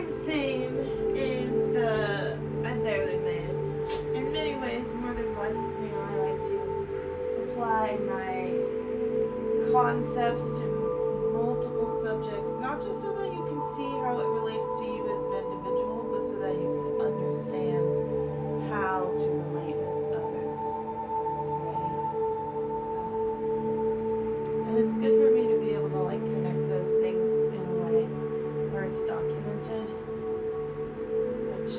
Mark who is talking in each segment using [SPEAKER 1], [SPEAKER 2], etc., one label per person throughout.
[SPEAKER 1] same theme is the I'm barely made. In many ways, more than one. I like to apply my concepts to multiple subjects, not just so that you can see how it relates to you as an individual, but so that you can understand how to relate with others. Right? And it's good for me to be able to like connect those things in a way where it's documented, which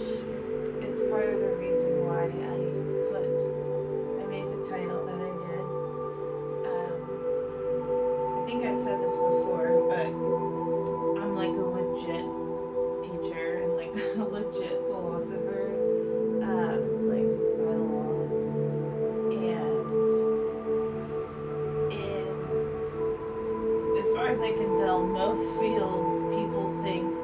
[SPEAKER 1] is part of the reason why I made the title that I did. I think I've said this before, but I'm like a legit teacher and like a legit philosopher, like by law. And as far as I can tell, most fields people think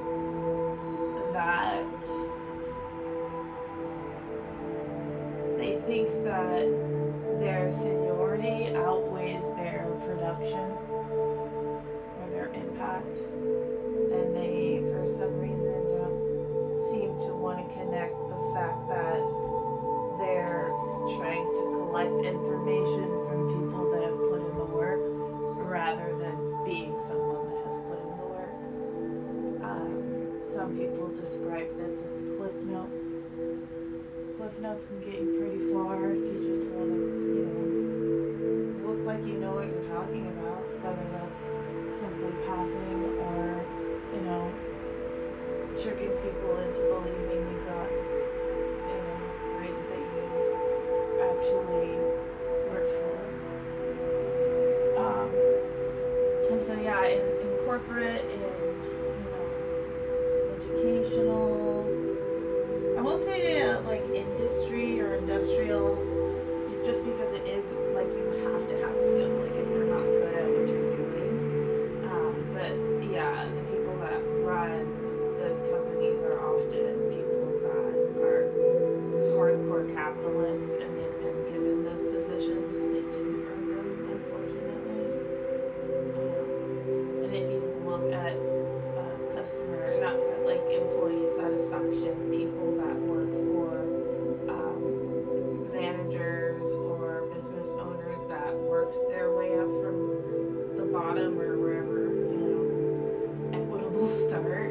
[SPEAKER 1] that their seniority outweighs their production or their impact, and they, for some reason, don't seem to want to connect the fact that they're trying to collect information from people that have put in the work rather than being someone that has put in the work. Some people describe this as cliff notes. Cliff notes can get you pretty far if you just want to, look like you know what you're talking about, whether that's simply passing or, tricking people into believing you got, grades that you actually worked for. And so, yeah, in corporate, in, educational, I won't say like industry or industrial, just because it is like you have to have skill. Like if you're not good at what you're doing, but yeah, the people that run those companies are often people that are hardcore capitalists, and they've been given those positions and they didn't earn them, unfortunately. And if you look at customer, not like employee satisfaction, people that work for managers or business owners that worked their way up from the bottom or wherever, equitable start,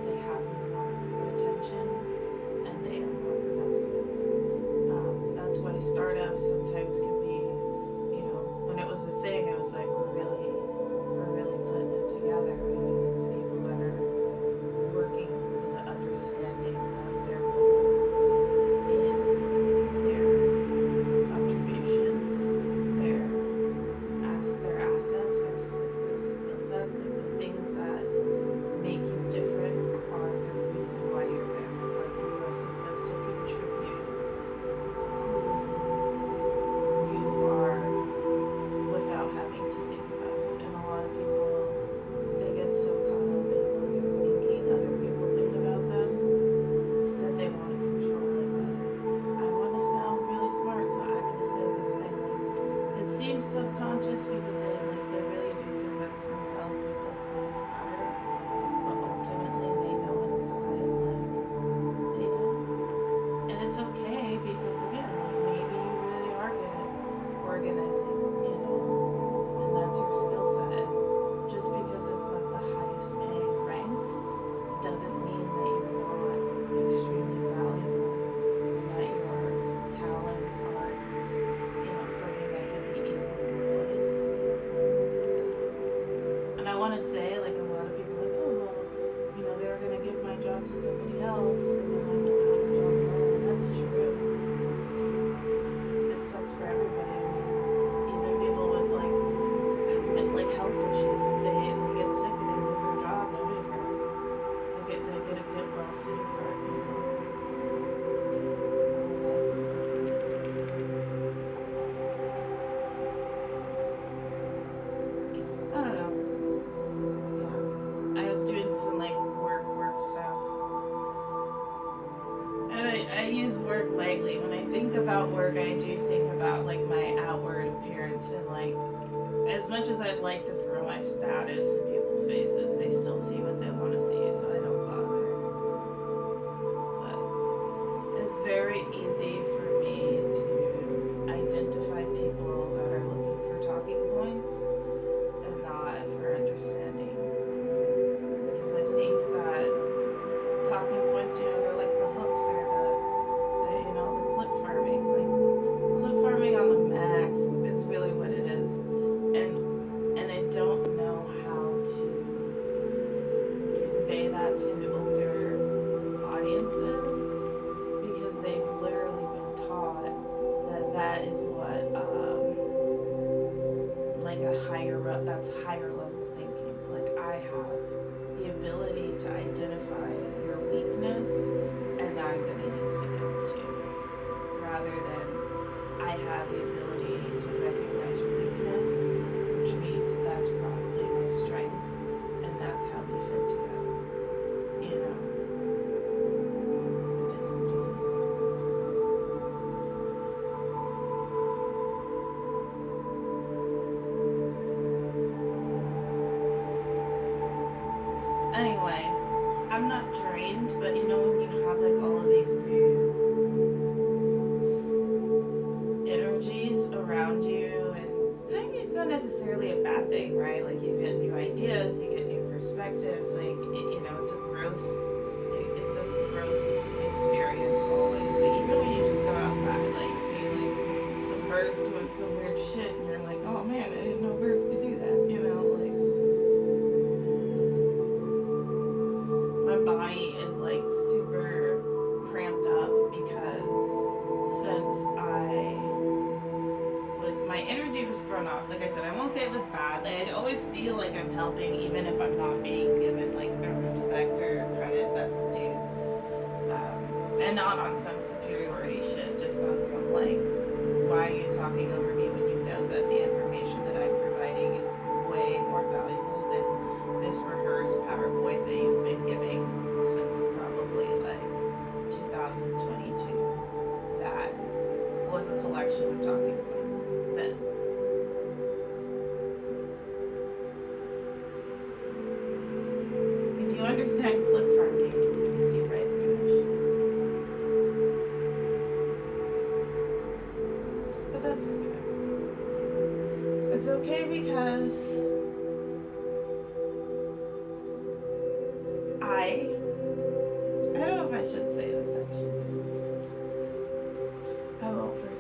[SPEAKER 1] they have more retention and they are more productive. That's why startups sometimes can be, when it was a thing, I was like, we're really putting it together. It's people that are working with the understanding of their role in their contributions, their assets, their skill sets, like the things that make you different are the reason why you're there. Like you are supposed to contribute who you are without having to think about it. And a lot of people, they get so caught up in what they're thinking other people think about them that they want to control it. But I want to sound really smart, so I'm going to say this thing. Like, it seems subconscious because they really do convince themselves that those things matter, but ultimately they know inside like they don't. And it's okay because again, like maybe you really are good at organizing, and that's your skill set. Just because it's not the highest paying rank doesn't mean that you're not extremely valuable and that your talents aren't, something that can be easily replaced. And I want to say, like, a lot of people are like, oh, well, they're going to give my job to somebody else and then I'm going to have a job alone. And that's true. It sucks for everybody. I mean, even people with, like health issues, if they get sick and they lose their job, nobody cares. They get a good, well-suited card, I don't know. Yeah. I was doing some like work stuff. And I use work lightly. When I think about work, I do think about like my outward appearance and like as much as I'd like to throw my status in people's faces, they still see what they want to see, so I don't bother. very easy for me to identify people that are looking for talking points and not for understanding. Because I think that talking points, they're like the hooks, they're the clip farming. Like, clip farming on the max is really what it is. And I don't know how to convey that to older audiences because they've literally been taught that is what like that's higher level thinking. Like, I have the ability to identify your weakness and I'm going to use it against you, rather than I have the ability to recognize your weakness, which means that's probably my strength, and that's how we fit together. It is what it is. Anyway, I'm not drained, but when you have like all of these new energies around you, and I think it's not necessarily a bad thing, right? Like, you get new ideas, you get new perspectives, like, it's a growth, it's a growth experience always. Like, even when you just go outside, like, see like some birds doing some weird shit, and you're like, oh man, I didn't know birds could do that, like. My body is like super cramped up because since my energy was thrown off. Like I said, I won't say it was bad. I always feel like I'm helping even if I'm not being given like the respect or credit that's due. And not on some superiority shit, just on some like, why are you talking over me when you know that the information that I'm providing is way more valuable than this rehearsed PowerPoint that you've been giving since probably like 2022. That was a collection of talking points then. If you understand clip farming, you see right through that shit. But that's okay. It's okay because I don't know if I should say this actually. I won't for now.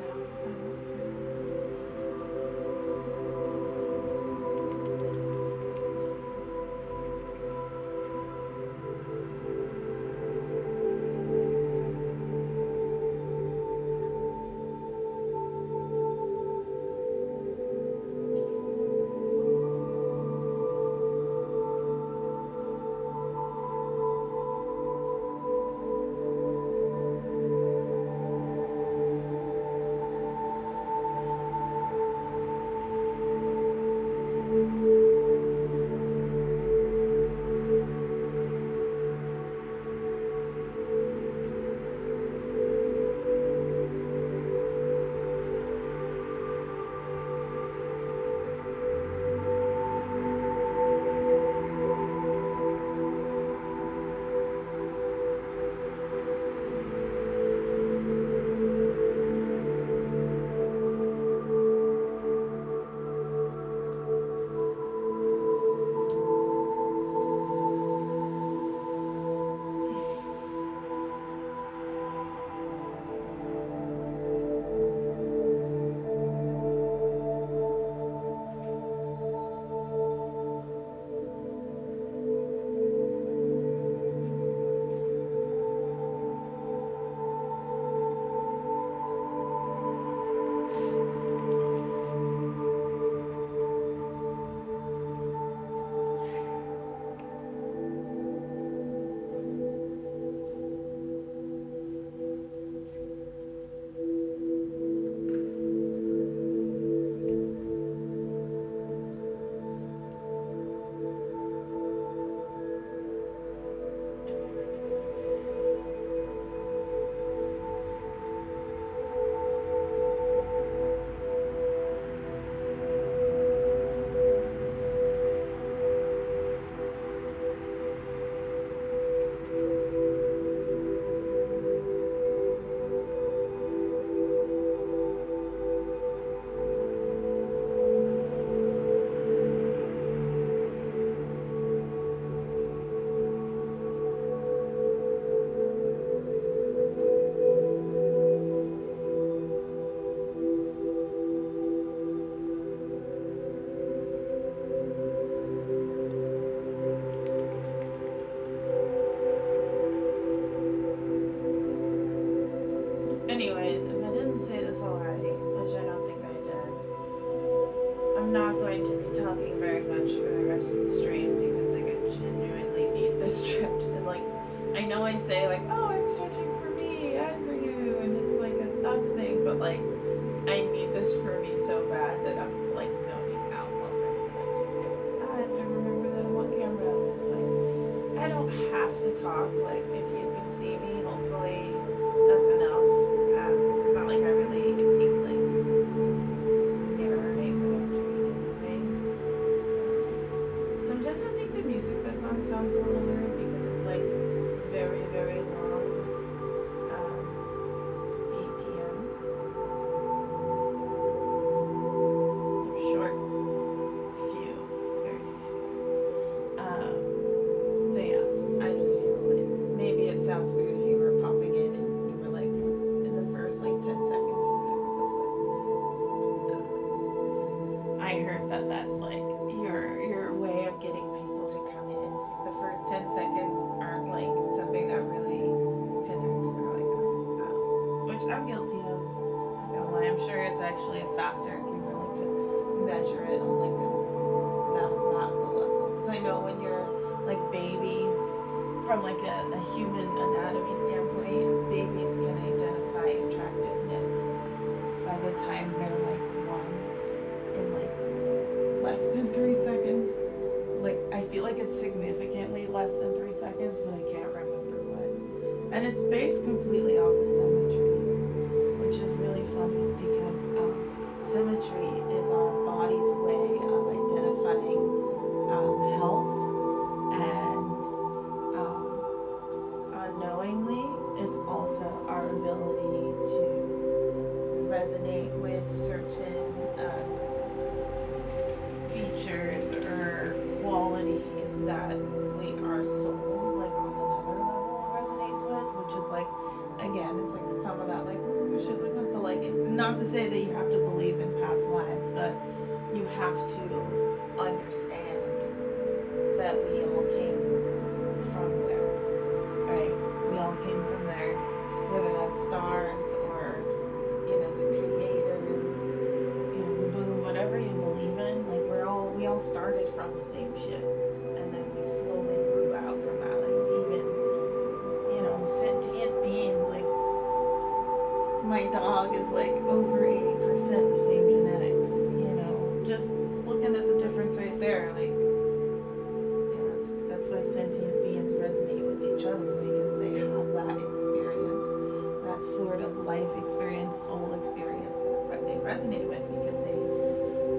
[SPEAKER 1] Anyways, if I didn't say this already, which I don't think I did, I'm not going to be talking very much for the rest of the stream because like I genuinely need this stretch. And like, I know I say like, oh, I'm stretching for me and for you, and it's like a us thing, but like, I need this for me so bad that I'm like zoning out already. I'm just like, I have to remember that I'm on camera. And it's like, I don't have to talk. Like, if you can see me, hopefully that's enough. This is not like I really like narrate what I'm doing anyway. Sometimes I think the music that's on sounds a little weird because it's like very, very long BPM. Short, few, very few. So yeah, I just feel like maybe it sounds weird if you were popping in and you were like in the first like 10 seconds you'd be like, what the fuck? I heard that that's like your way of getting people to come in. So the first 10 seconds aren't like something that really connects. They're like, oh, which I'm guilty of. I'm not gonna lie, I'm sure it's actually faster if you were like to measure it on like a mathematical level. Because I know when you're like babies, from like a human anatomy standpoint, babies can identify attractiveness by the time they're like one in like less than 3 seconds. Like I feel like it's significantly less than 3 seconds, but I can't remember what. And it's based completely off of symmetry, which is really funny because symmetry is our body's way of identifying health, and unknowingly, it's also our ability to resonate with certain features or qualities that our soul, like on another level, resonates with, which is like, again, it's like some of that like shit like that, but like not to say that you have to believe in past lives, but you have to understand that we all came from there, right? We all came from there, whether that's stars or the creator, the boom, whatever you believe in. Like we all started from the same shit, and then we slowly grew out from that. Like even sentient beings, like my dog is like over 80% the same genetics. Just looking at the difference right there, like that's why sentient beings resonate with each other, because they have that experience, that sort of life experience, soul experience that they resonate with because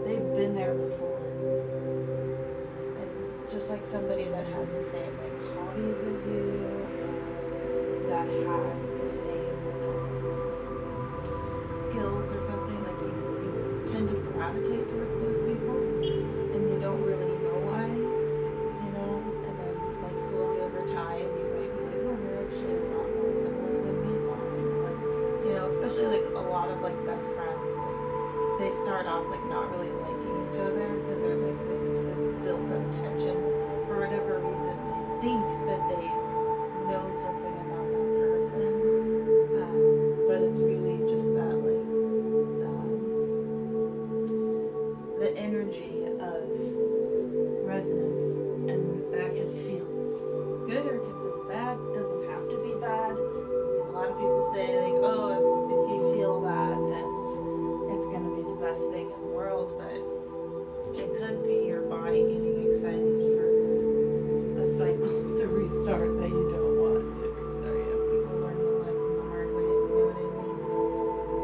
[SPEAKER 1] they've been there before. And just like somebody that has the same like hobbies as you, that has the same skills or something, like you tend to gravitate towards those people, and you don't really know why, and then like slowly over time you might be like, oh, we're actually a lot more similar than we thought, or like, especially like a lot of like best friends, like they start off like not really liking each other because there's like this built up tension for whatever reason. They think that they know something about that person, but it's really just that like the energy of resonance, and that can feel good or it can feel bad. It doesn't have to be bad. A lot of people say like, oh, if you feel that, then it's gonna be the best thing in the world, but it could be your body getting excited for a cycle to restart that you don't want to restart. People learn the lesson the hard way, if you know what I mean.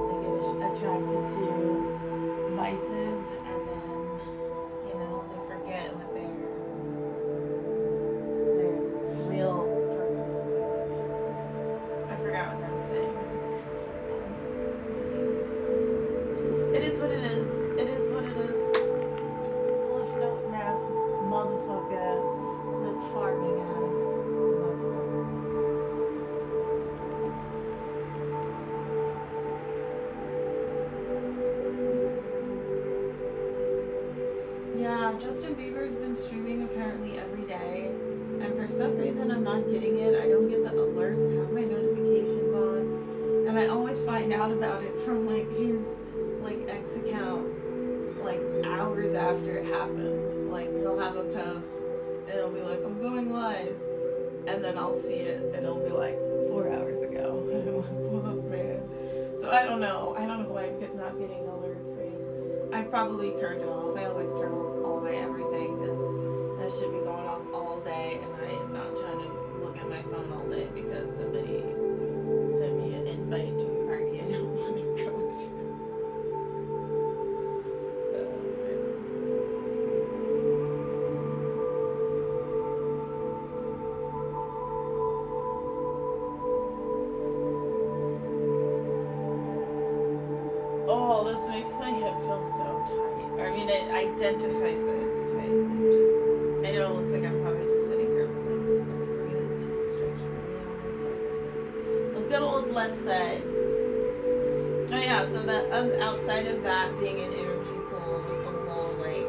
[SPEAKER 1] They get attracted to vices, and then they forget what their real purpose is. I forgot what I was saying. It is what it is. It is what it is. Cliff Note ass motherfucker. Cliff farming ass motherfuckers. Yeah, Justin Bieber's been streaming apparently every day, and for some reason I'm not getting it. I don't get the alerts. I have my notifications on, and I always find from like his like X account like hours after it happened. Like he'll have a post and it'll be like, I'm going live, and then I'll see it and it'll be like 4 hours ago. And I'm like, oh man. So I don't know why I'm not getting alerts. I've probably turned it off. I always turn off all my everything because that should be going off all day, and I am not trying to look at my phone all day because somebody sent me an invite to a party I don't want to go to. Oh, this makes my hip feel so tight. I mean, it identifies that it's tight. I know it looks like I'm probably just sitting here, but like, this is like really too stretch for me on my side. The good old left side. Oh yeah, so that outside of that being an energy pool with the whole like,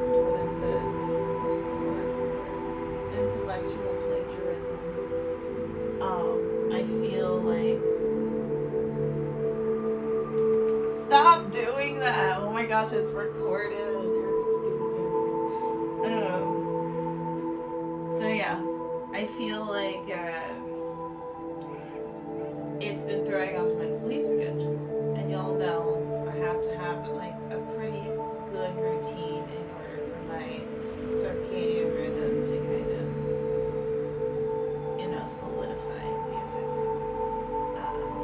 [SPEAKER 1] what is it? What's the word for it? Intellectual plagiarism. I feel like. Stop doing that! Oh my gosh, it's recorded. So yeah, I feel like it's been throwing off my sleep schedule, and y'all know I have to have like a pretty good routine in order for my circadian rhythm to kind of, solidify and be effective.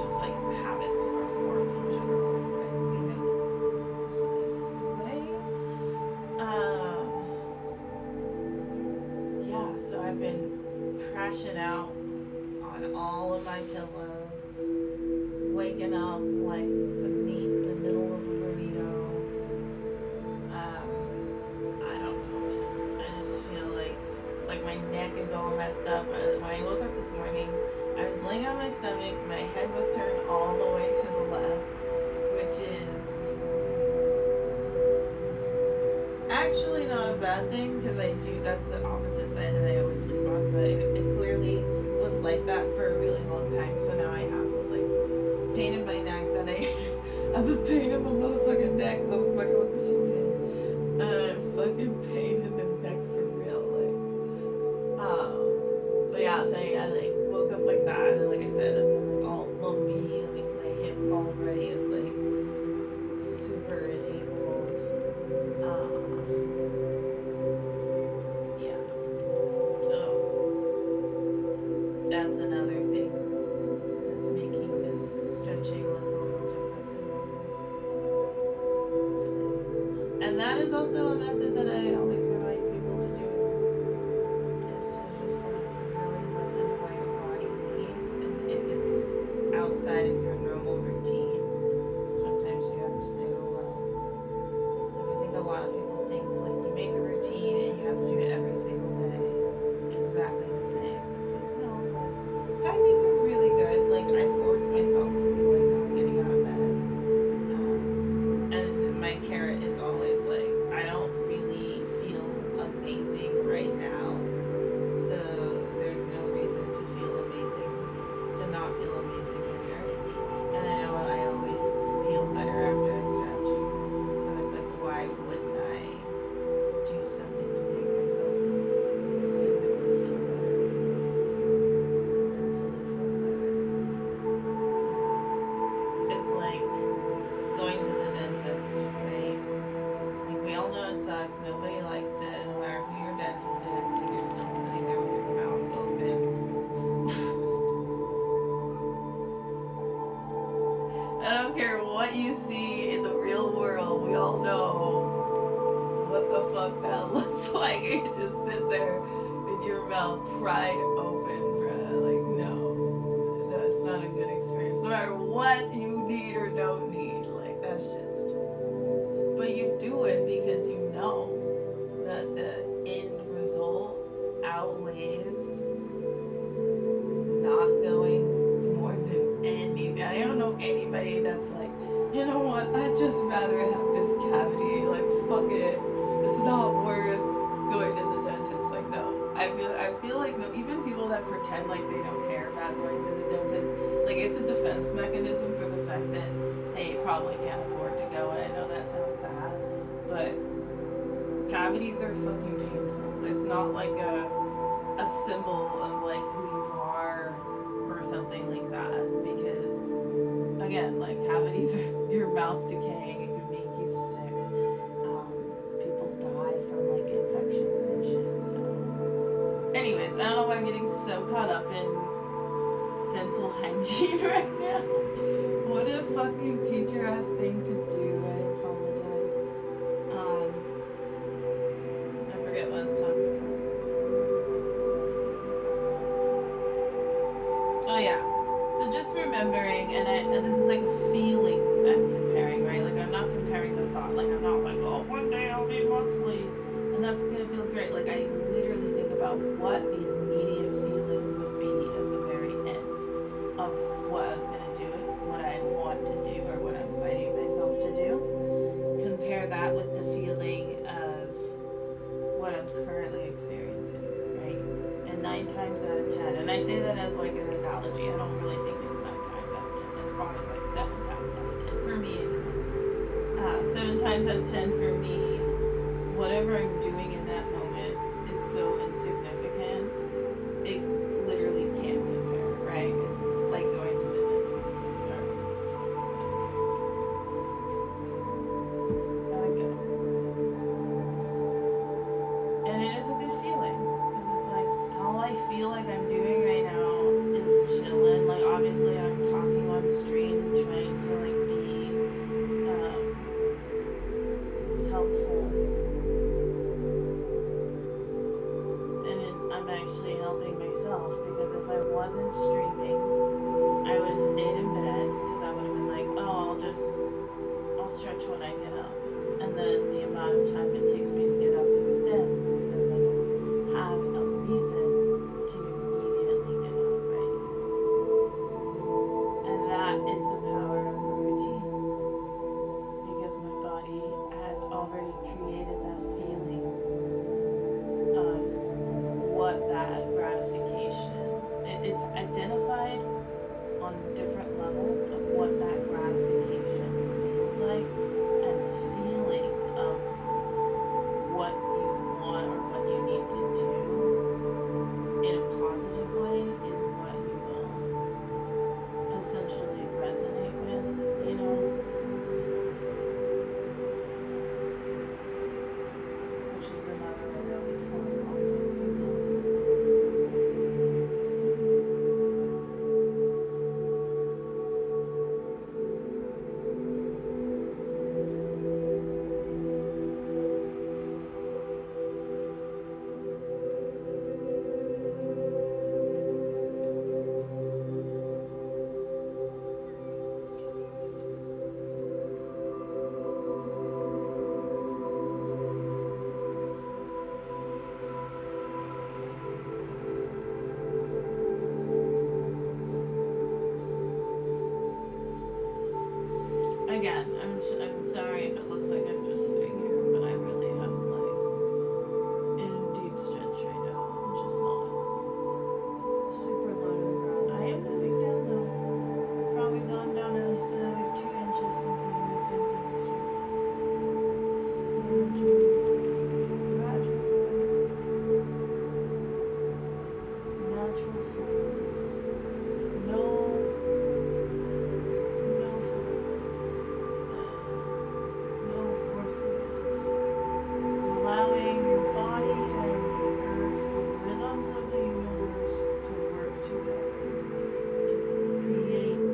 [SPEAKER 1] Just like habits are formed in general. So I've been crashing out on all of my pillows, waking up like the meat in the middle of a burrito. I don't know. I just feel like my neck is all messed up. When I woke up this morning, I was laying on my stomach, my head was turned all the way to the left, which is actually not a bad thing because that's the opposite side that I always sleep on, but it clearly was like that for a really long time, so now I have this like pain in my neck that I have a pain in my motherfucking neck, motherfucker, what did you do? Fucking pain in the neck for real, but yeah, so I like woke up like that, and like I said, I'm like all lumpy, like my hip already is like super enabled. Yeah. So that's another thing that's making this stretching look a little different than normal. And that is also a method that I always remind people to do, is to just like really listen to what your body needs, and if it's outside of your normal routine, sometimes you have to say, oh well. Like I think a lot of people think like you make a routine and you have to do it every single day exactly the same. It's like, no, but timing is really good. Like I force myself to be like, I'm getting out of bed. And my carrot is always like, I don't really feel amazing right now. So there's no reason to feel amazing, to not feel amazing later. And I know I always feel better after I stretch. So it's like, why wouldn't I do something to make myself physically feel better than to live better? It's like going to the dentist, right? Like we all know it sucks, nobody likes it, no matter who your dentist is, and you're still sitting there with your mouth open. I don't care what you see in the real world, we all know what the fuck that looks like. You just sit there with your mouth pried open, bruh. Like, no, that's not a good experience. No matter what you need or don't need, like, that shit's just. But you do it because you know that the end result outweighs not going more than anything. I don't know anybody that's like, you know what, I'd just rather have this cavity, like fuck it, it's not worth going to the dentist. Like no, I feel I feel like even people that pretend like they don't care about going to the dentist, like it's a defense mechanism for the fact that they probably can't afford to go. And I know that sounds sad, but cavities are fucking painful. It's not like a symbol of like who you are or something like that, because again, like cavities, your mouth decaying, it can make you sick. People die from like infections and shit. So, anyways, I don't know why I'm getting so caught up in dental hygiene right now. What a fucking teacher ass thing to do. I apologize. I forget what I was talking about. Oh yeah. So just remembering, and this is like feelings I'm comparing, right? Like I'm not comparing the thought. Like I'm not like, oh, one day I'll be muscly, and that's gonna feel great. Like I literally think about what the immediate feeling would be at the very end of what I was gonna do, what I want to do, or what I'm fighting myself to do. Compare that with the feeling of what I'm currently experiencing, right? And 9 times out of 10, and I say that as like an analogy. I don't really think it's 9 times out of 10. It's probably like 7 times out of 10 for me. 7 times out of 10 for me. Whatever I'm doing in that moment is so insignificant. It literally can't compare, right? It's like going to the dentist. Gotta go. And it is a good feeling, because it's like all I feel like I'm doing right now is chilling. Like obviously I'm talking on stream, trying to like be helpful, and I'm actually helping myself, because if I wasn't streaming, I would have stayed in bed, because I would have been like, oh, I'll stretch when I get up, and then the amount of time it takes me to get up extends, because I don't have a reason to immediately get up, right? And that is the power of a routine, because my body has already created that feeling of what that gratification, it's identified on different levels of what that gratification feels like, and the feeling of what you want or what you need to do in a positive way is what you will essentially resonate with, you know? Which is another way that we form bonds with people. Again, I'm sorry if it looks like I'm just sitting here, but I really am like in deep stretch right now. I'm just not super low to the ground. I am moving down though. Probably gone down another 2 inches since I moved into the street. Gradual. Natural force. No force. No forcing it. Allowing your body and the earth, the rhythms of the universe, to work together to create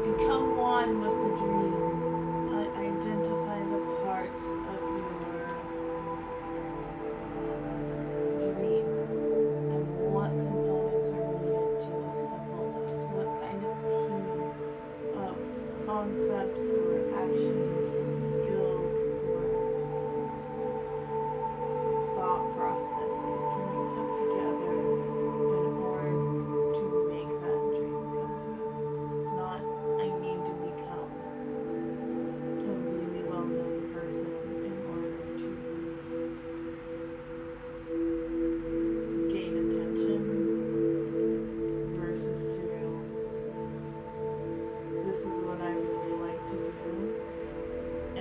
[SPEAKER 1] become one with the dream. Identify the parts of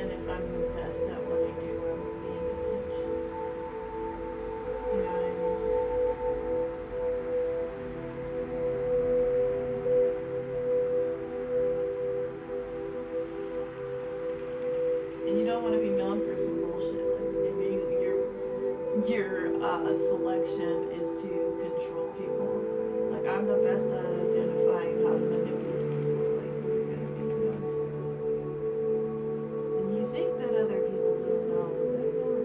[SPEAKER 1] And if I'm the best at what I do, I will gain attention. You know what I mean? And you don't want to be known for some bullshit. Like if your selection is to control people. Like I'm the best at identifying how to manipulate people. Like you're gonna be known for that. And you think that other people don't know, but they know.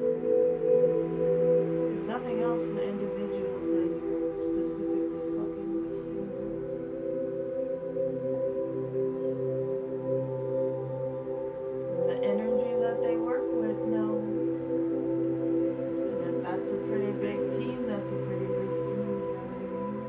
[SPEAKER 1] If nothing else, the individuals that you're specifically fucking with, you know. The energy that they work with knows. And if that's a pretty big team, that's a pretty big team, you know what I mean?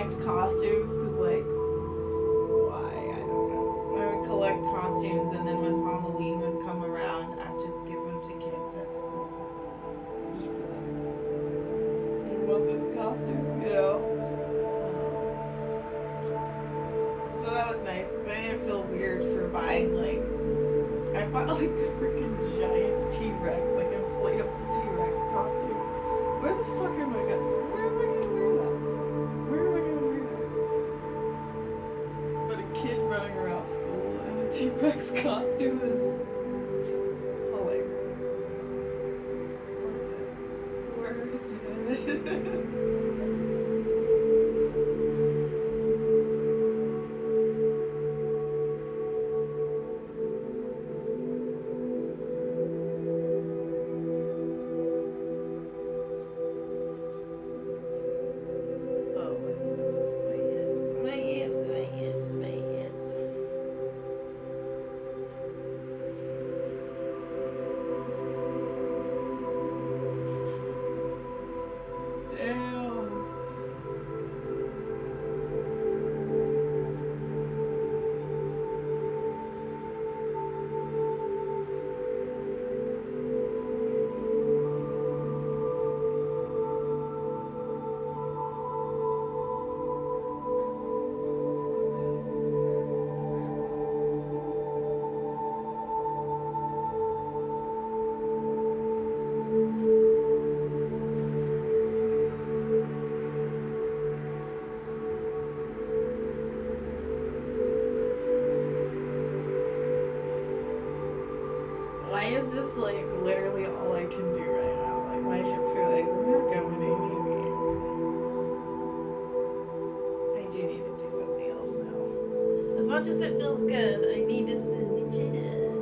[SPEAKER 1] collect costumes because, like, why? I don't know. I would collect costumes, and then when Halloween would come around, I'd just give them to kids at school. Just be like, do you want this costume? You know? So that was nice because I didn't feel weird for buying, like, I bought like a freaking giant T-Rex, like inflatable T-Rex costume. Where the fuck am I gonna wear that? Where am I gonna wear that? But a kid running around school in a T-Rex costume is hilarious. Worth it. Why is this like literally all I can do right now? Like my hips are like, we're not going anywhere. I do need to do something else now. As much as it feels good, I need to switch it up.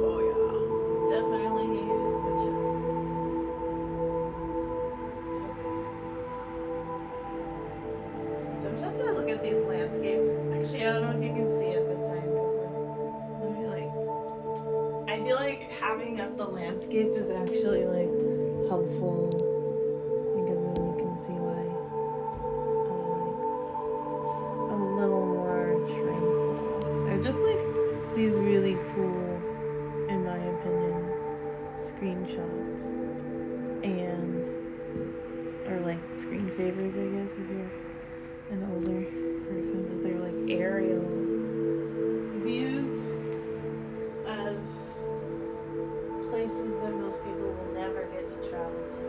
[SPEAKER 1] Oh yeah. Definitely need to switch it up. Sometimes I look at these landscapes. Actually, I don't know if you can see it this time because let me like. I feel like having up the landscape is actually like helpful because then you can see why I'm like a little more tranquil. They're just like these really cool, in my opinion, screenshots and or like screensavers, I guess, if you're an older person, but they're like aerial views of places that most people will never get to travel to.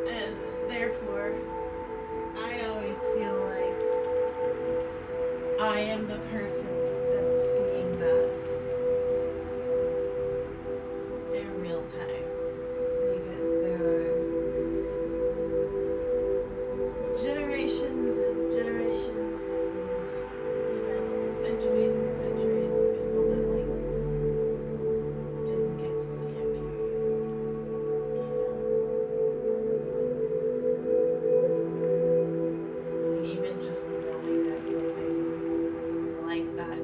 [SPEAKER 1] And therefore, I always feel like I am the person that's seeing that in real time. Because there are generations and generations and, you know, centuries and centuries of people that like didn't get to see it, period. Like even just knowing that something like that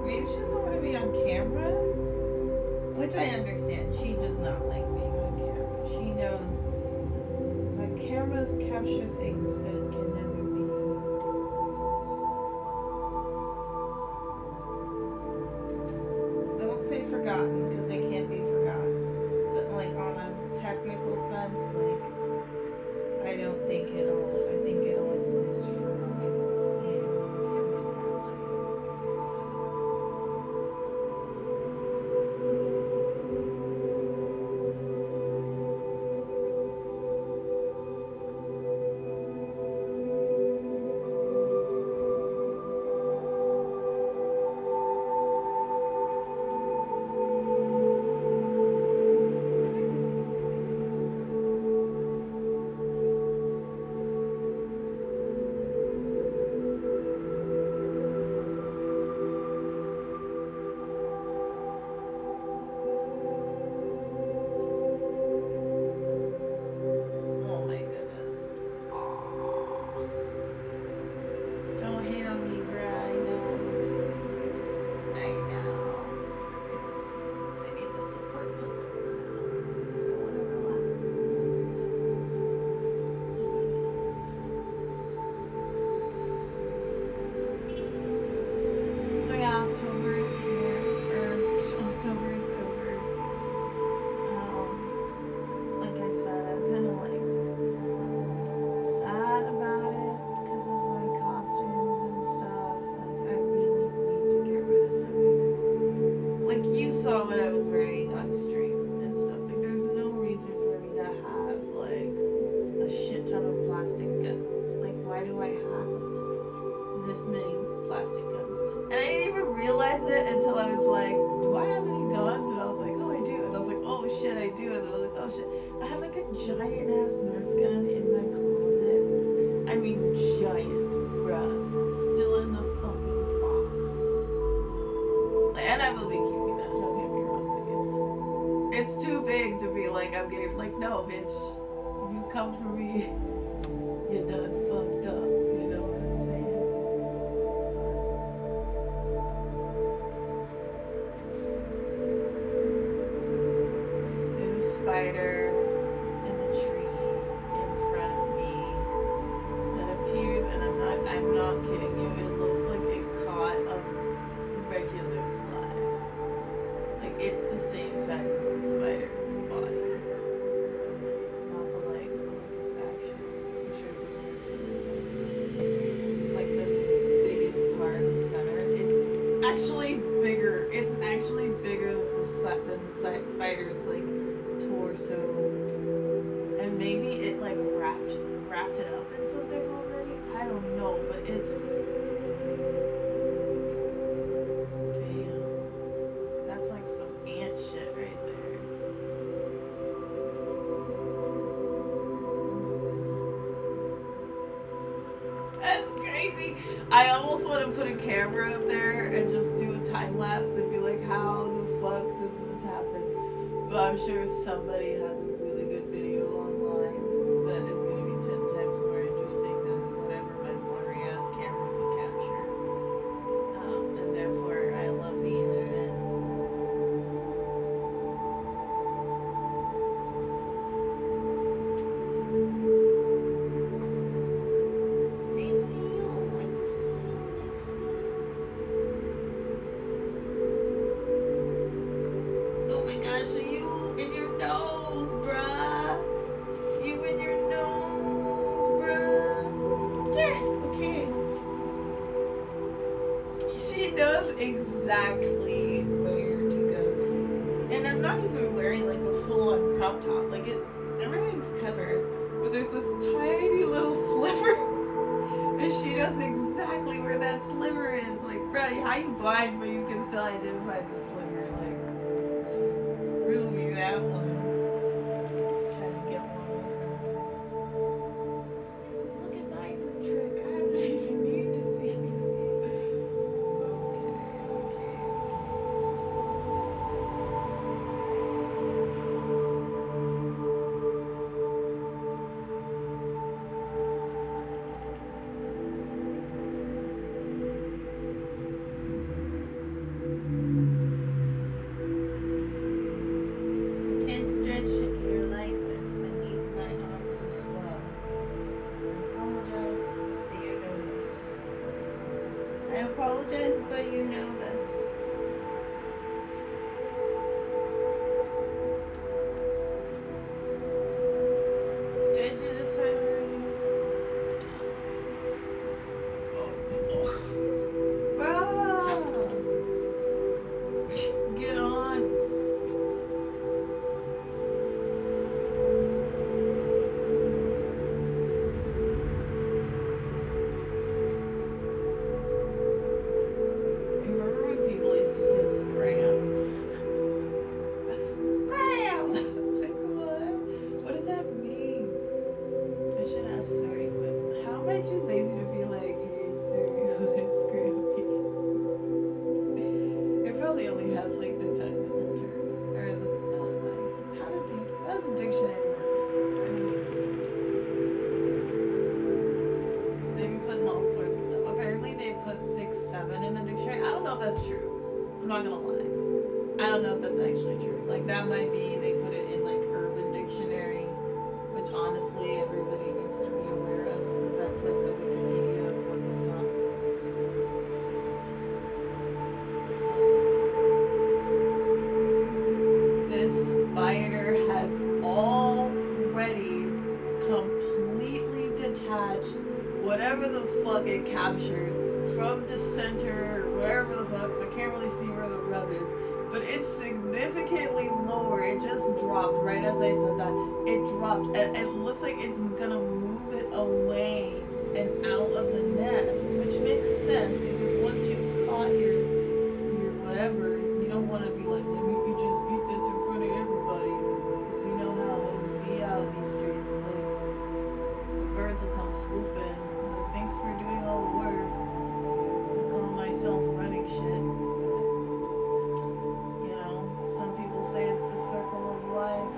[SPEAKER 1] Maybe she doesn't want to be on camera, which I understand. She does not like being on camera. She knows that cameras capture things that can never be. I won't say forgotten because they can't be forgotten, but like on a technical sense, like I don't think it'll. I think it'll exist for some capacity. October is here, or October is over. Like I said, I'm kind of like sad about it because of my costumes and stuff. Like I really need to get rid of stuff. Like you saw what I was wearing on stream and stuff. Like there's no reason for me to have like a shit ton of plastic guns. Like why do I have this many plastic guns? And I didn't even realize it until I was like, do I have any guns? And I was like, oh, I do. And I was like, oh shit, I do. And then I was like, oh shit. I have like a giant ass Nerf gun in my closet. I mean, giant, bruh. Still in the fucking box. Like, and I will be keeping that, don't get me wrong. Like, it's too big to be like, I'm getting, like, no, bitch. You come for me, you're done fucked up. You know what I'm saying? Spider in the tree in front of me that appears, and I'm not kidding you, it looks like it caught a regular fly. Like it's the same size as the spider's body. Not the legs, but like it's actually, I'm sure it's like the biggest part of the center. It's actually bigger. It's actually bigger than the spider's like torso, and maybe it like wrapped it up in something already. I don't know, but it's damn. That's like some ant shit right there. That's crazy. I almost want to put a camera up there and just do a time lapse and be like, how the fuck does this happen? But I'm sure somebody has a really good video online that is going to be 10 times more interesting than whatever my blurry ass camera can capture. And therefore, I love the internet. Oh my gosh, are you in your nose, bruh? You in your nose, bruh? Yeah, okay. She knows exactly where to go. And I'm not even wearing like a full-on crop top. Like everything's covered. But there's this tiny little sliver. And she knows exactly where that sliver is. Like, bruh, how you blind but you can still identify the sliver? Like, rule me that one. Just trying to get one over. Look at my trick. I don't even need to see.
[SPEAKER 2] I apologize, but you know this.
[SPEAKER 1] Did I do this sign already? Ah! Get on. Remember when people used to say scram? Scram! Like what? What does that mean? I should ask Siri, but how am I too lazy to be like, hey Siri, what is scram mean? It probably only has like the technical term. Or the, how does he? That's a dictionary word. I don't know. They be putting all sorts of stuff. Apparently they put 6, 7 in the dictionary. I don't know if that's true. I'm not gonna lie. I don't know if that's actually true. Like that might be they put it in like Urban Dictionary, which honestly everybody needs to be aware of because that's like the Wikipedia of what the fuck. This spider has already completely detached whatever the fuck it captured from the center, whatever the fuck, 'cause I can't really see where the rub is, but it's significantly lower. It just dropped right as I said that. It dropped, and it looks like it's gonna move it away and out of the nest, which makes sense because once you caught your whatever, you don't want to be like, let me just eat this in front of everybody, because we know how those be out in these streets. Like birds will come swooping. Like, thanks for doing all the work. I call myself running shit. You know, some people say it's the circle of life.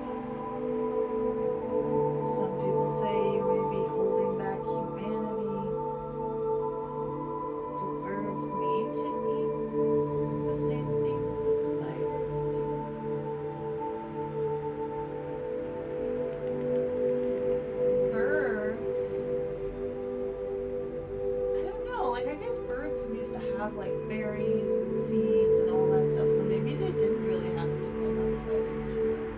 [SPEAKER 1] Some people say you may be holding back humanity. Do birds need to eat the same things that spiders do? Birds, I don't know. Like I guess birds used to have like berries and seeds and all that stuff, so maybe they didn't really have to depend on spiders too much.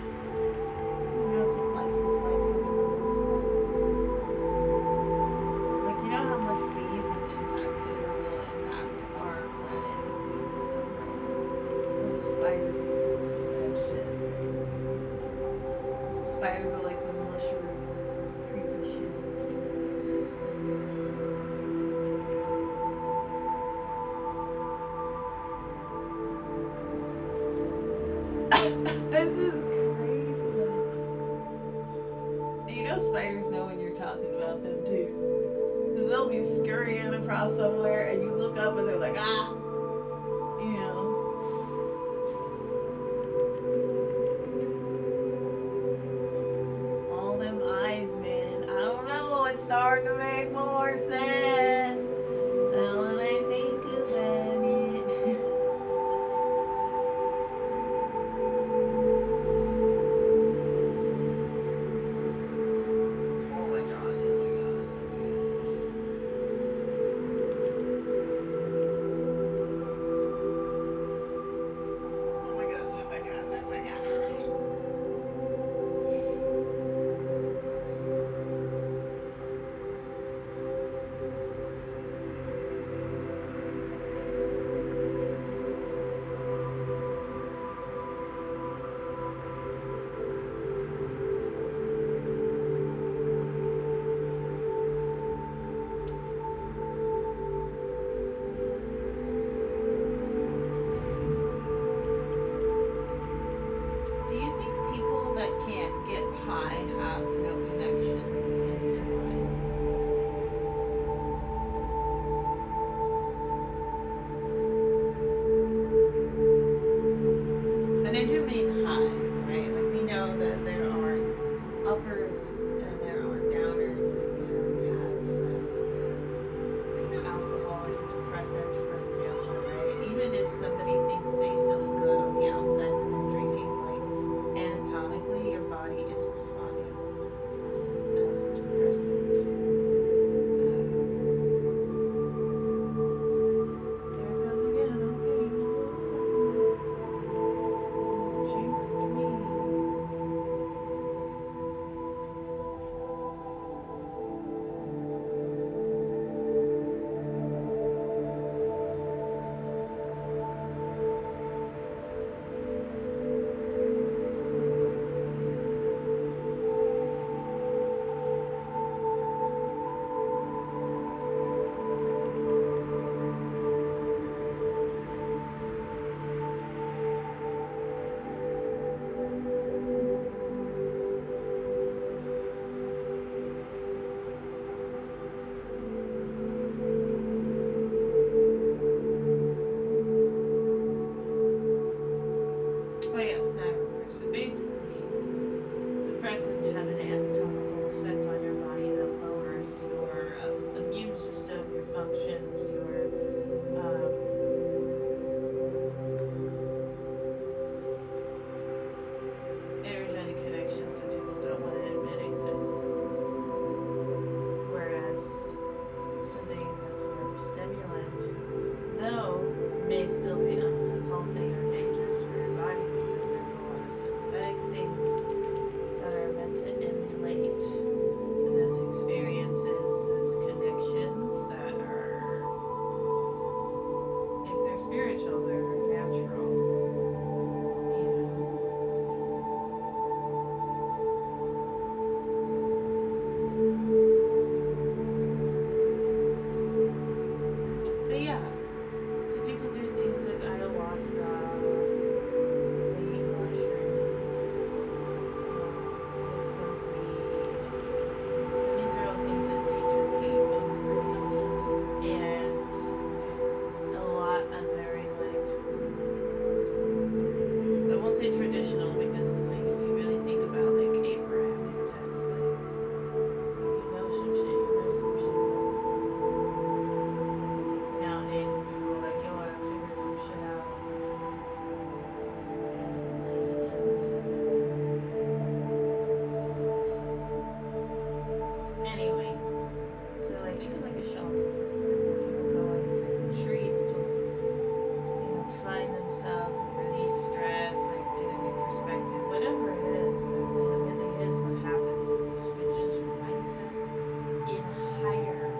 [SPEAKER 1] Who knows what life was like when there were no spiders? Like you know how much bees have impacted or will impact our planet if we lose them, right? Those spiders are doing some bad shit. Spiders are like the mushroom of creepy shit. This is crazy though. You know spiders know when you're talking about them too. Because they'll be scurrying across somewhere and you look up and they're like, ah! You know. All them eyes, man. I don't know. It's starting to make more sense. Now that I think about it. Oh my god. Oh my god. Oh my god. Oh my god. Oh my god. Do you think people that can't get high have no connection to divine? And I do mean high, right? Like we know that there are uppers and there are downers, and you know we have alcohol as a depressant, for example, right? Even if somebody thinks they feel good on the outside when they're drinking, like anatomically, your body is responding as a depressant. spiritual, they're natural. You know. But yeah, so people do things like ayahuasca, they eat mushrooms, they smoke weed. And these are all things that nature gave us, right? And a lot of very like, I won't say traditional because like if you really think about like Abrahamic texts, like you know some shit, you know some shit. Nowadays when people are like, yo, I figured some shit out. Anyway, so like think of like a shaman, for example. People go on these like retreats to like, you know, find themselves and release stress, like get a new perspective, whatever it is. The really is what happens if it switches your mindset in a higher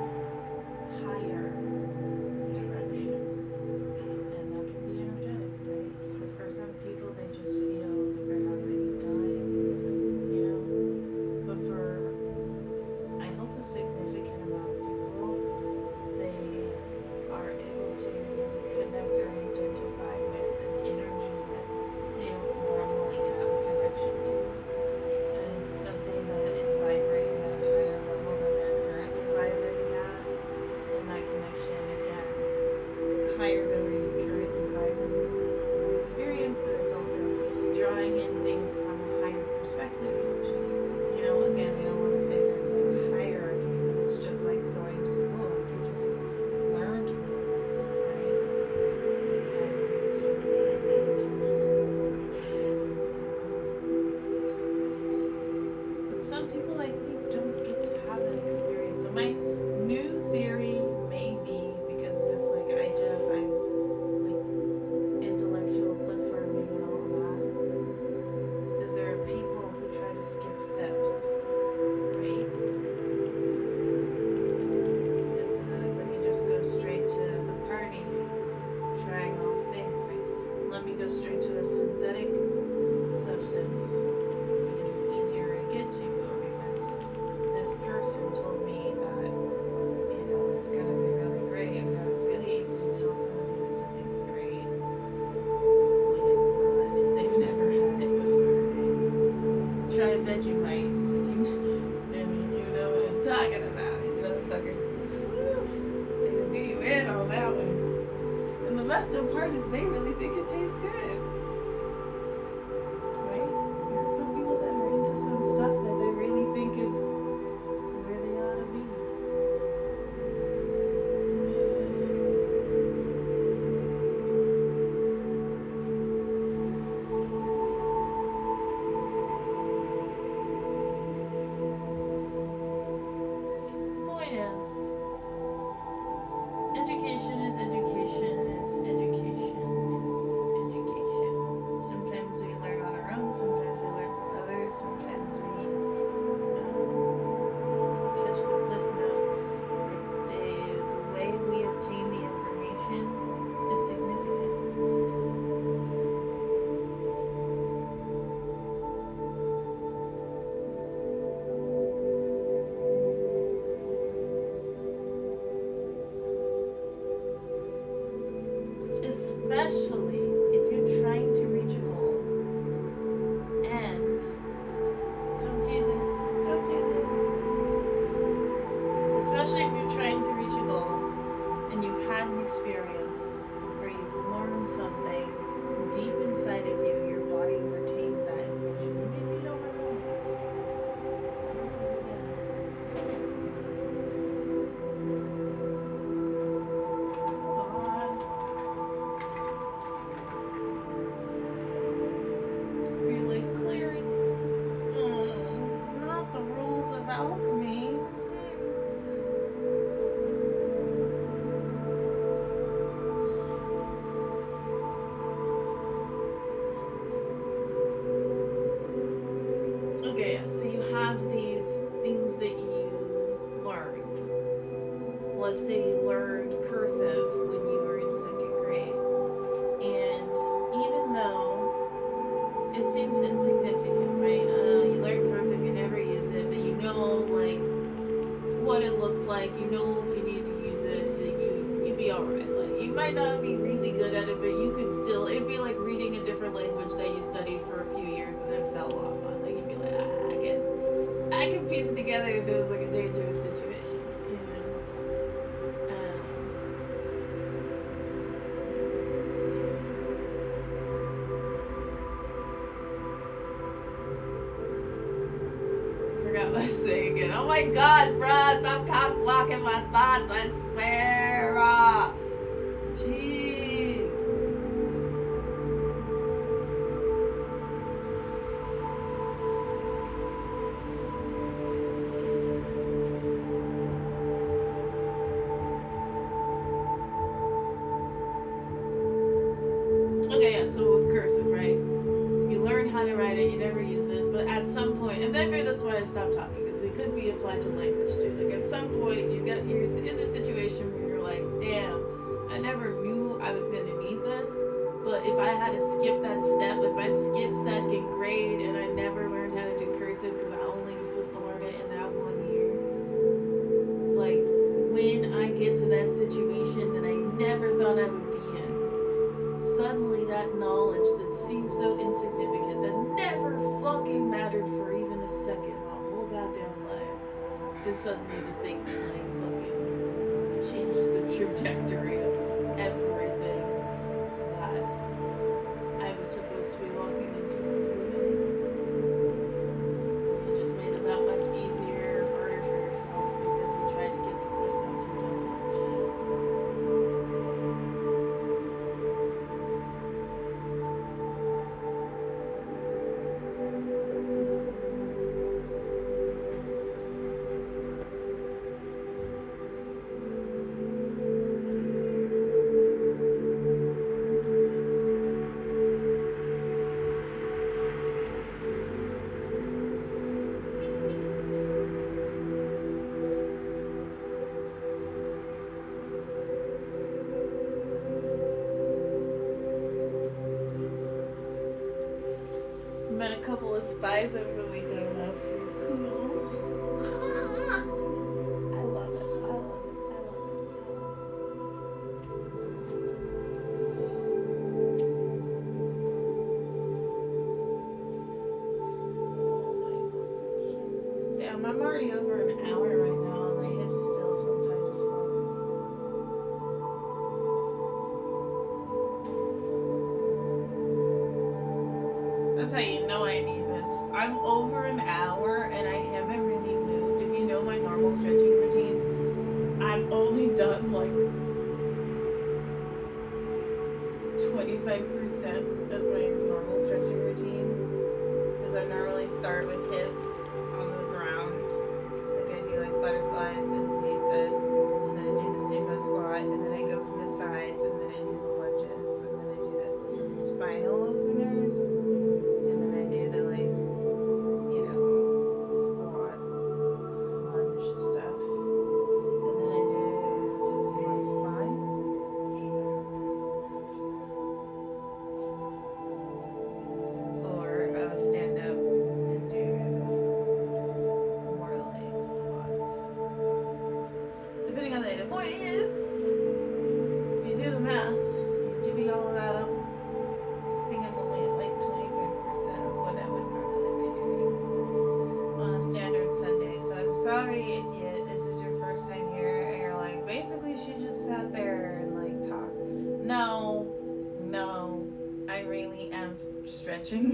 [SPEAKER 1] direction. And that can be energetic, right? So for some people they just feel like they're having a good time, you know. But for I hope a significant amount of people, they are able to connect or identify with an energy that they don't normally have a connection to. And it's something that is vibrating at a higher level than they're currently vibrating at. And that connection, again, is higher than where you're currently vibrating at. It's an experience, but it's also drawing in things from a higher perspective, which, you know, again, we don't want to say there's a hierarchy, but it's just like going to school. Like you just learned more, right? But some people, I think, don't get to have that experience. So my new theory may be because of this, like identifying like intellectual cliff farming and all of that, is there are people who try to skip steps, right? It's like, let me just go straight to the party, trying all the things, right? Let me go straight to a synthetic substance because it's easier to get to, or because this person told me that, you know, it's gonna be really great. I mean, it's really easy to tell somebody that something's great when it's not, if they've never had it before. Right? Try Vegemite. I mean, you know what I'm talking about. These motherfuckers, woo, they do you in on that one. And the messed up part is they really think it tastes good. Right? There are some people that are into some stuff that they really think is where they ought to be. Point is, education is education is education is education. Sometimes we learn on our own, sometimes we learn from others, sometimes we catch the cliff notes. The way we obtain the information is significant. Especially if you're trying to reach a goal. And don't do this. Especially if you're trying to reach a goal and you've had an experience where you've learned something deep inside of you, your body retains that information. Maybe you don't remember. Really clearance. Not the rules of alchemy. You might not be really good at it, but you could still. It'd be like reading a different language that you studied for a few years and then fell off on. Like you'd be like, I can piece it together if it was like a dangerous situation, you know. Forgot what I was saying again. Oh my gosh, bruh, stop cock blocking my thoughts. I swear. Jeez. Okay, yeah, so with cursive, right? You learn how to write it, you never use it, but at some point, and maybe that's why I stopped talking, because it could be applied to language too. Like at some point, you're in the situation where you're like, damn, I never knew I was gonna need this, but if I had to skip that step, if I skipped second grade and I never learned how to do cursive because I only was supposed to learn it in that 1 year, like when I get to that situation that I never thought I would be in, suddenly that knowledge that seems so insignificant, that never fucking mattered for even a second in my whole goddamn life, is suddenly the thing that like fucking changes the trajectory of everything that I was supposed to be walking into from the beginning. It just made it that much easier or harder for yourself because you tried to get the cliff notes from that bitch. Met a couple of spies over the weekend, and that was pretty cool. I love it. I love it. I love it. Damn, I'm already over an hour right now, and my hips still feel tight as fuck. That's how you know I need this. I'm over an hour and I haven't really moved. If you know my normal stretching routine, I've only done like 25% of my normal stretching routine. Because I normally start with hips on the ground. Like I do like butterflies and Z-sets. And then I do the sumo squat. And then I go from the sides. And then I do the lunges. And then I do the spinal openers. Stretching.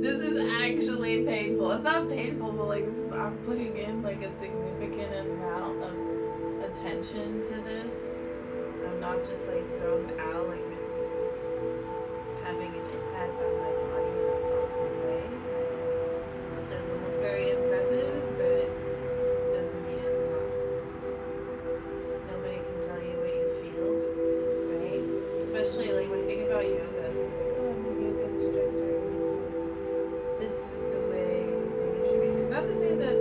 [SPEAKER 1] This is actually painful. It's not painful, but like this is, I'm putting in like a significant amount of attention to this. I'm not just like zoned out, like it's having an impact on my body in a positive way. It doesn't look very impressive, but it doesn't mean it's not. Nobody can tell you what you feel, right? Especially like when I think about yoga. This is the way that you should be. It's not to say that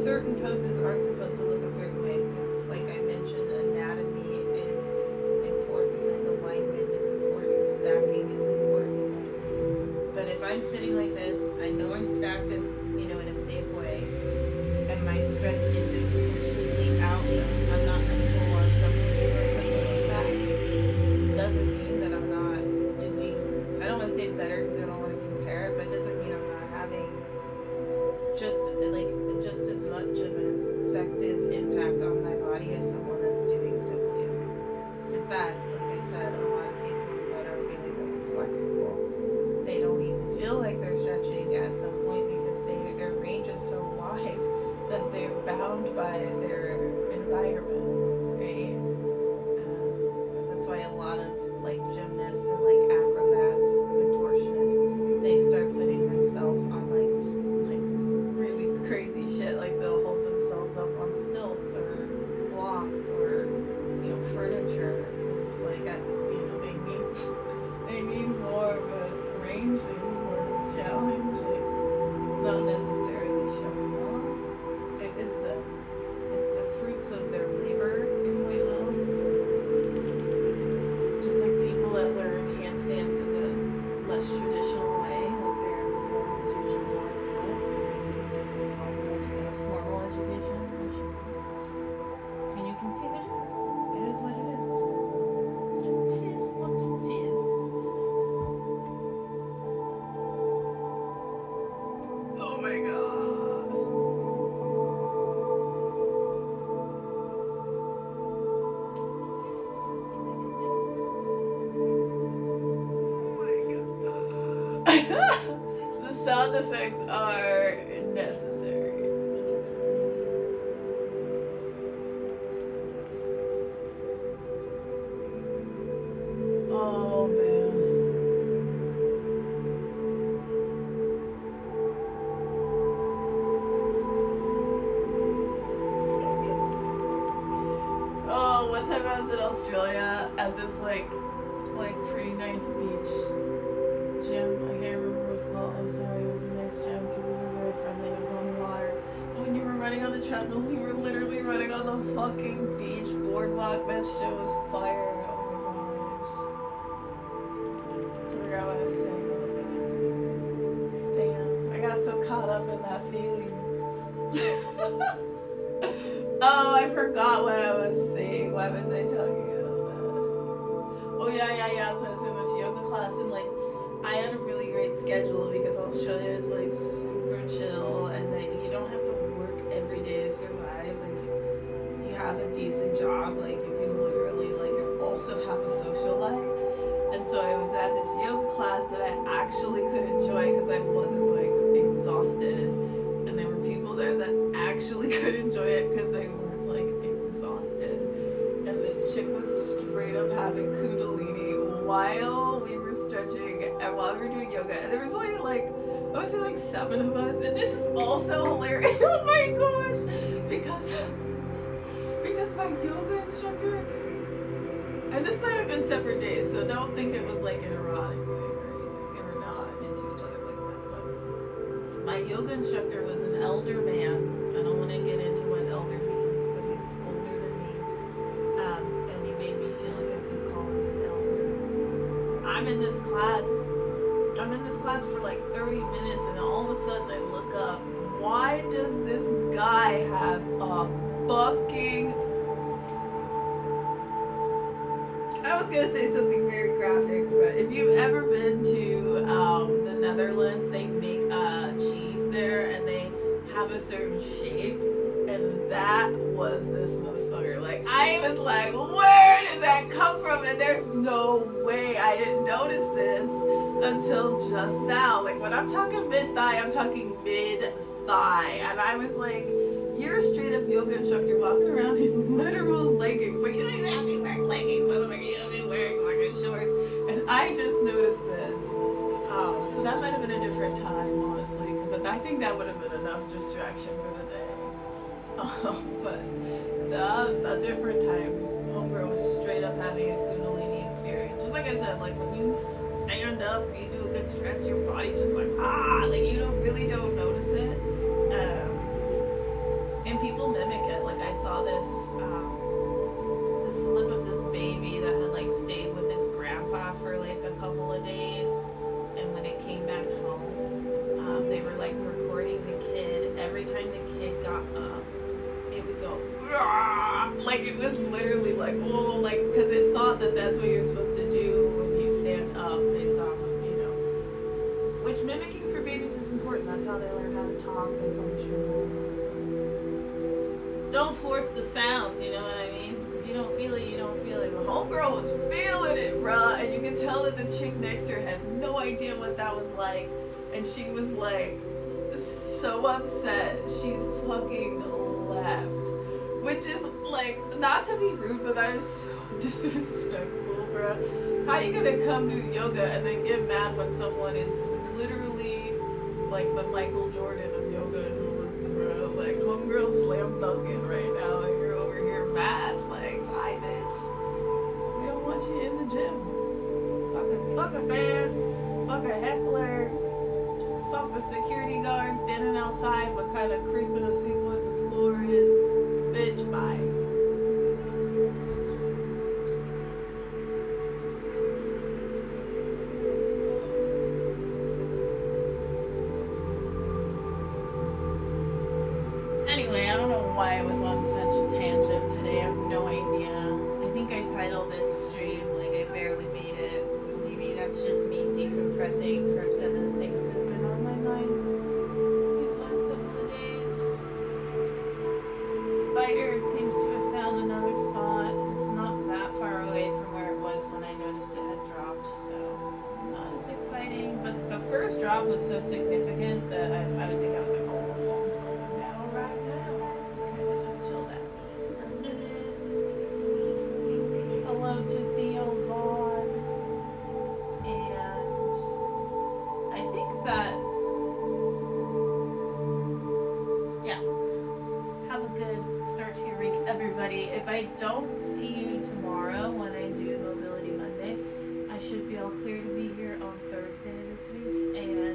[SPEAKER 1] certain poses aren't supposed to look a certain way, because like I mentioned, anatomy is important, like alignment is important, stacking is important. But if I'm sitting like this, I know I'm stacked as, you know, in a safe way, and my stretch isn't completely out, I'm not in a full on W or something lot of like gymnasts and like acrobats, contortionists, they start putting themselves on like really crazy shit. Like they'll hold themselves up on stilts or blocks or furniture because it's like they need more of a range. They need more of a challenge. Like it's not necessarily showing off. It's the fruits of their labor, if we will. Just like people that learn handstands in a less traditional way, like their performance is usually not as good because they didn't get the proper formal education, I should say. And you can see the difference. It is what it is. Tis what it is. Oh my god. The sound effects are necessary. Oh man. Oh, one time I was in Australia at this like pretty nice beach gym. I can't remember what it was called. I'm sorry, it was a nice gym. People were very friendly. It was on the water. So when you were running on the treadmills, you were literally running on the fucking beach boardwalk. That shit was fire. Oh my gosh. I forgot what I was saying about that. Damn. I got so caught up in that feeling. Oh, I forgot what I was saying. Why was I talking about that? Oh yeah. So I was in this yoga class and like I had a really great schedule because Australia is like super chill and that you don't have to work every day to survive. Like you have a decent job, like you can literally like also have a social life. And so I was at this yoga class that I actually could enjoy because I wasn't like exhausted. And there were people there that actually could enjoy it because they weren't like exhausted. And this chick was straight up having kundalini while we were stretching and while we were doing yoga. And there was only like, I would say like 7 of us. And this is also hilarious. Oh my gosh. Because my yoga instructor, and this might have been separate days, so don't think it was like an erotic thing or anything. We're not into each other like that. But my yoga instructor was an elder man. I don't want to get into what elder means, but he was older than me. And he made me feel like I could call him an elder. I'm in this class for like 30 minutes and all of a sudden I look up. Why does this guy have a fucking... I was gonna say something very graphic, but if you've ever been to the Netherlands, they make cheese there and they have a certain shape, and that was this motherfucker. Like, I was like, where did that come from? And there's no way I didn't notice this until just now. Like, when I'm talking mid-thigh, I'm talking mid-thigh. And I was like, you're a straight-up yoga instructor walking around in literal leggings. Like, you don't even have to wear leggings, motherfucker. You don't be wearing fucking shorts. And I just noticed this. So that might have been a different time, honestly, because I think that would have been enough distraction for the day. But the different time, homegirl was straight up having a kundalini experience. Just like I said, like when you stand up, you do a good stretch, your body's just like, like you really don't notice it. And people mimic it. Like I saw this clip of this baby that had like stayed with its grandpa for like a couple of days, and when it came back home, they were like recording the kid. Every time the kid got up, it would go like it was literally like because it thought that that's what you're supposed to do when you stand up based on which mimicking for babies is important. That's how they learn how to talk and function. Don't force the sounds, you know what I mean? If you don't feel it, you don't feel it. But homegirl was feeling it, bruh. And you could tell that the chick next to her had no idea what that was like. And she was like so upset. She fucking left. Which is like, not to be rude, but that is so Disrespectful, bro. How you gonna come do yoga and then get mad when someone is literally like the Michael Jordan of yoga in the room, bro? Like, homegirl slam dunking right now and you're over here mad. Like, why, bitch? We don't want you in the gym. Fuck a fan. Fuck a heckler. Fuck the security guard standing outside but kind of creeping to see what the score is. Bitch, bye. Anyway, I don't know why I was on such a tangent today. I have no idea.
[SPEAKER 2] I think I titled this stream like I barely made it. Maybe that's just me decompressing from some of the things that have been on my mind these last couple of days. Spider seems to have found another spot. It's not that far away from where it was when I noticed it had dropped, so not as exciting. But the first drop was so significant that I would think I was like, oh, something's going down right now. Kind of just chilled out for a minute. Hello to Theo Vaughn. And I think that, yeah, have a good start to your week, everybody. If I don't see you tomorrow when I do Mobility Monday, I should be all clear to be here on Thursday this week. And